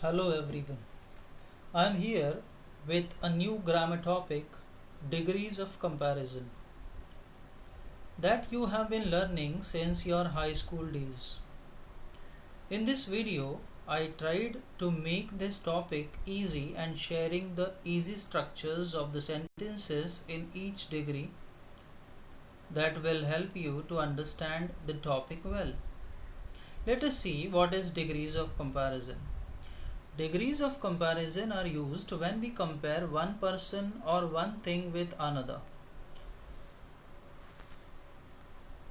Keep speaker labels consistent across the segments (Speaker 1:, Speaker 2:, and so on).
Speaker 1: Hello everyone. I am here with a new grammar topic, degrees of comparison, that you have been learning since your high school days. In this video, I tried to make this topic easy and sharing the easy structures of the sentences in each degree that will help you to understand the topic well. Let us see what is degrees of comparison. Degrees of comparison are used when we compare one person or one thing with another.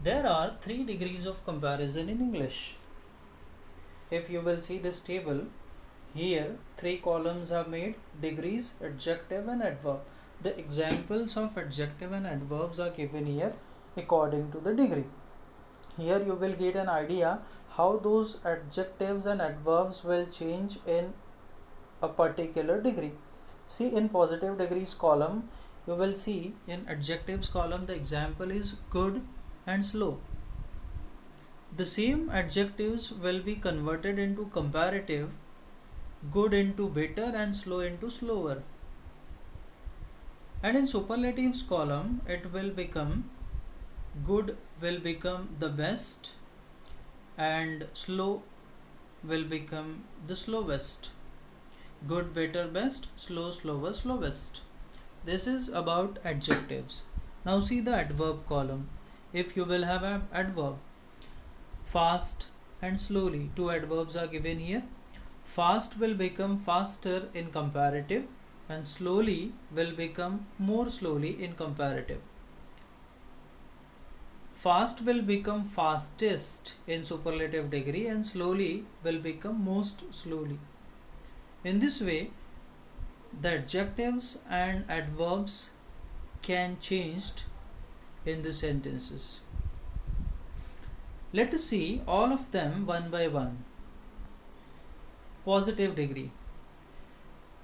Speaker 1: There are three degrees of comparison in English. If you will see this table, here three columns are made: degrees, adjective and adverb. The examples of adjective and adverbs are given here according to the degree. Here you will get an idea how those adjectives and adverbs will change in a particular degree. See, in positive degrees column, you will see in adjectives column the example is good and slow. The same adjectives will be converted into comparative, good into better and slow into slower. And in superlatives column, it will become good will become the best and slow will become the slowest. Good, better, best, slow, slower, slowest. This is about adjectives. Now see the adverb column. If you will have an adverb, fast and slowly, two adverbs are given here. Fast will become faster in comparative and slowly will become more slowly in comparative. Fast will become fastest in superlative degree and slowly will become most slowly. In this way, the adjectives and adverbs can change in the sentences. Let us see all of them one by one. Positive degree.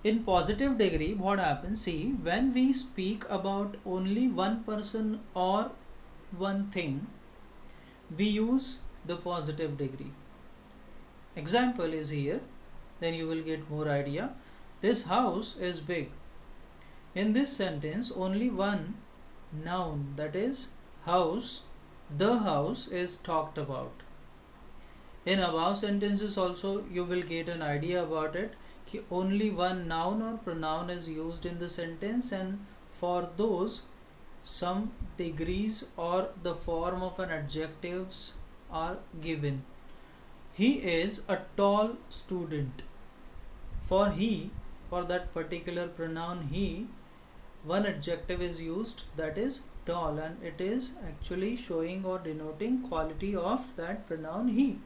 Speaker 1: In positive degree, what happens? See, when we speak about only one person or one thing, we use the positive degree. Example is here, then you will get more idea. This house is big. In this sentence, only one noun, that is house, the house, is talked about. In above sentences also you will get an idea about it. Only one noun or pronoun is used in the sentence, and for those some degrees or the form of an adjectives are given. He is a tall student. For he, for that particular pronoun he, one adjective is used, that is tall, and it is actually showing or denoting quality of that pronoun he.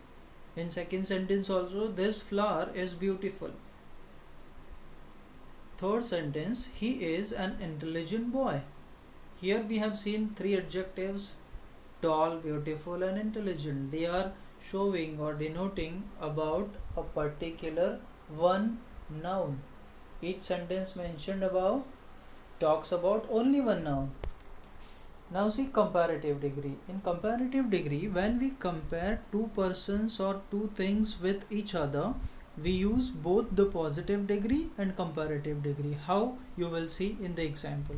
Speaker 1: In second sentence also, this flower is beautiful. Third sentence, he is an intelligent boy. Here we have seen three adjectives: tall, beautiful and intelligent. They are showing or denoting about a particular one noun. Each sentence mentioned above talks about only one noun. Now see comparative degree. In comparative degree, when we compare two persons or two things with each other, we use both the positive degree and comparative degree. How? You will see in the example.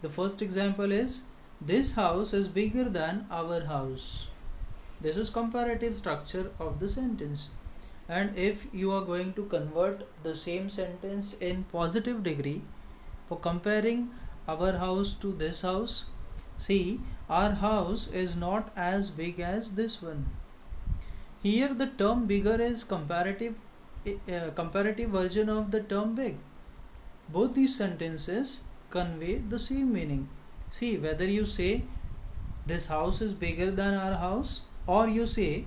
Speaker 1: The first example is, this house is bigger than our house. This is comparative structure of the sentence. And if you are going to convert the same sentence in positive degree, for comparing our house to this house, see, our house is not as big as this one. Here the term bigger is comparative version of the term big. Both these sentences convey the same meaning. See, whether you say this house is bigger than our house, or you say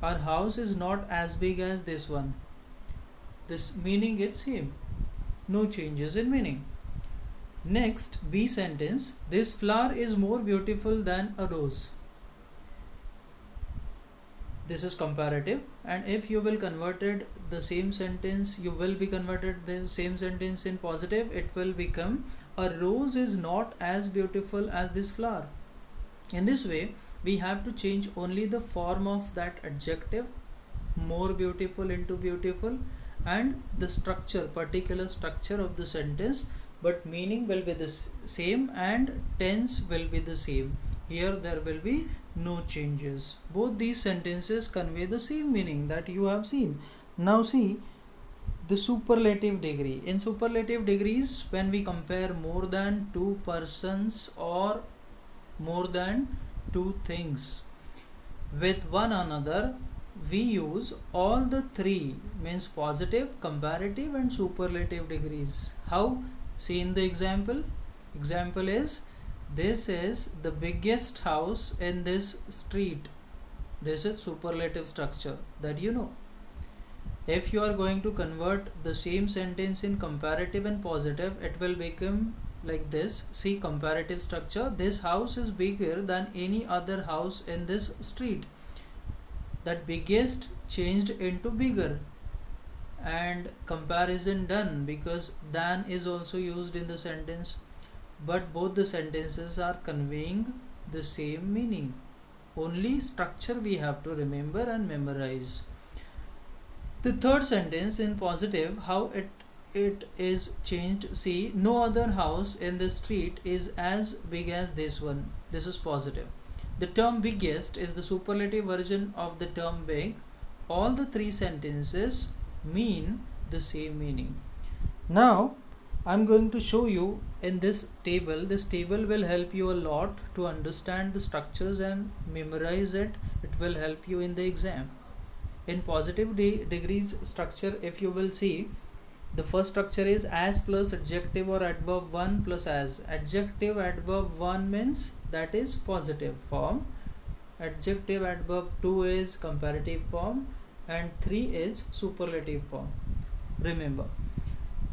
Speaker 1: our house is not as big as this one, this meaning is same. No changes in meaning. Next, B sentence, this flower is more beautiful than a rose. This is comparative, and if you will converted the same sentence, you will be converted the same sentence in positive, it will become, a rose is not as beautiful as this flower. In this way, we have to change only the form of that adjective, more beautiful, into beautiful, and the structure, particular structure of the sentence, but meaning will be the same and tense will be the same. Here there will be no changes. Both these sentences convey the same meaning that you have seen. Now see the superlative degree. In superlative degrees, when we compare more than two persons or more than two things with one another, we use all the three, means positive, comparative and superlative degrees. How? See in the example. Example is, this is the biggest house in this street. This is superlative structure that you know. If you are going to convert the same sentence in comparative and positive, it will become like this. See comparative structure. This house is bigger than any other house in this street. That biggest changed into bigger, and comparison done because than is also used in the sentence, but both the sentences are conveying the same meaning. Only structure we have to remember and memorize. The third sentence in positive, how it is changed. See, no other house in the street is as big as this one. This is positive. The term biggest is the superlative version of the term big. All the three sentences mean the same meaning. Now I'm going to show you in this table. This table will help you a lot to understand the structures and memorize it. It will help you in the exam. In positive degrees structure, if you will see, the first structure is as plus adjective or adverb 1 plus as. Adjective adverb 1 means that is positive form. Adjective adverb 2 is comparative form and 3 is superlative form. Remember,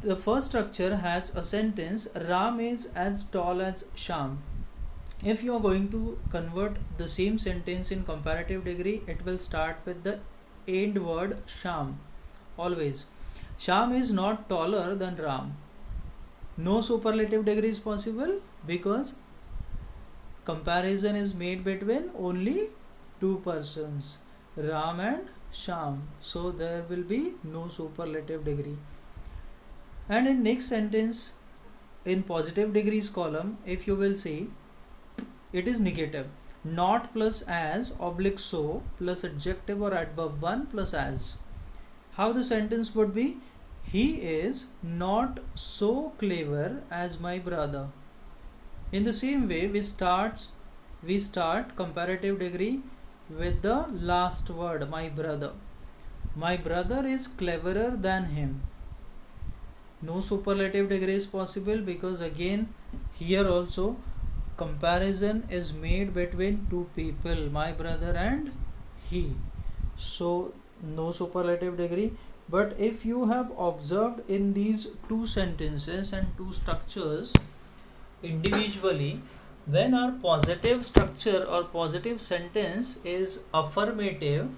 Speaker 1: the first structure has a sentence, Ram is as tall as Sham. If you are going to convert the same sentence in comparative degree, it will start with the end word Sham. Always. Sham is not taller than Ram. No superlative degree is possible because comparison is made between only two persons, Ram and Sham. So there will be no superlative degree. And in next sentence, in positive degrees column, if you will see, it is negative. Not plus as oblique so plus adjective or adverb 1 plus as. How the sentence would be? He is not so clever as my brother. In the same way, we start comparative degree with the last word, my brother. My brother is cleverer than him. No superlative degree is possible because again here also comparison is made between two people, my brother and he. So no superlative degree. But if you have observed in these two sentences and two structures individually, when our positive structure or positive sentence is affirmative,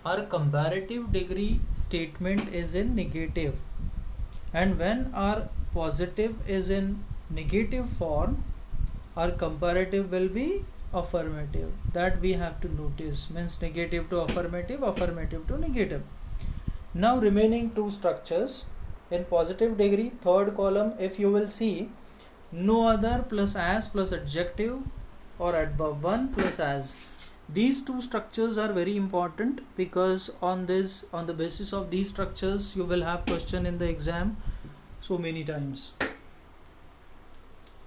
Speaker 1: our comparative degree statement is in negative. And when our positive is in negative form, our comparative will be affirmative. That we have to notice. Means negative to affirmative, affirmative to negative. Now remaining two structures. In positive degree, third column, if you will see, no other plus as plus adjective or adverb 1 plus as. These two structures are very important because on the basis of these structures you will have question in the exam so many times.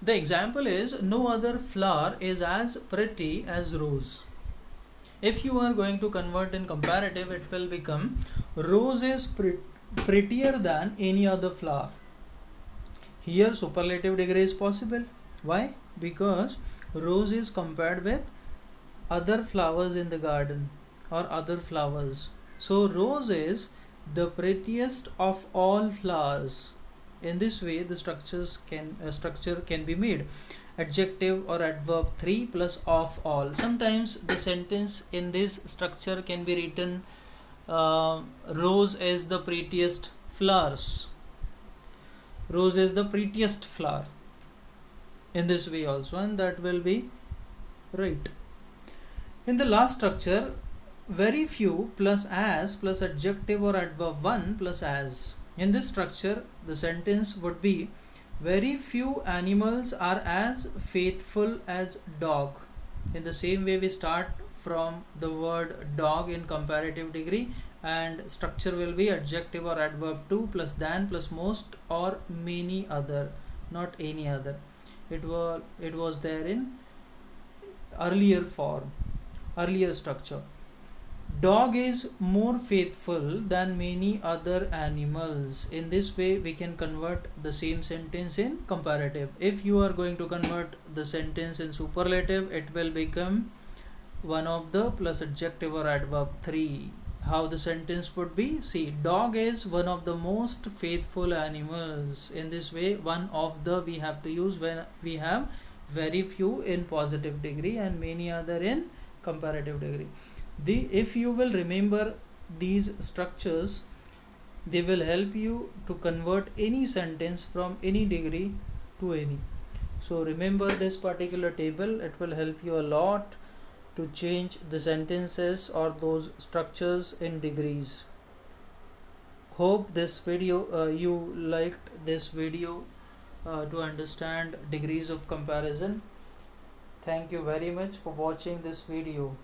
Speaker 1: The example is, no other flower is as pretty as rose. If you are going to convert in comparative, it will become, rose is prettier than any other flower. Here superlative degree is possible. Why? Because rose is compared with other flowers in the garden or other flowers. So rose is the prettiest of all flowers. In this way the structure can be made. Adjective or adverb 3 plus of all. Sometimes the sentence in this structure can be written, rose is the prettiest flowers. Rose is the prettiest flower. In this way also, and that will be right. In the last structure, very few plus as plus adjective or adverb 1 plus as. In this structure, the sentence would be very few animals are as faithful as dog. In the same way, we start from the word dog in comparative degree, and structure will be adjective or adverb 2 plus than plus most or many other, not any other. It was there in earlier form, earlier structure. Dog is more faithful than many other animals. In this way, we can convert the same sentence in comparative. If you are going to convert the sentence in superlative, it will become one of the plus adjective or adverb 3. How the sentence would be? See, dog is one of the most faithful animals. In this way, one of the we have to use when we have very few in positive degree and many other in comparative degree. If you will remember these structures, they will help you to convert any sentence from any degree to any. So remember this particular table, it will help you a lot to change the sentences or those structures in degrees. Hope this video you liked this video to understand degrees of comparison. Thank you very much for watching this video.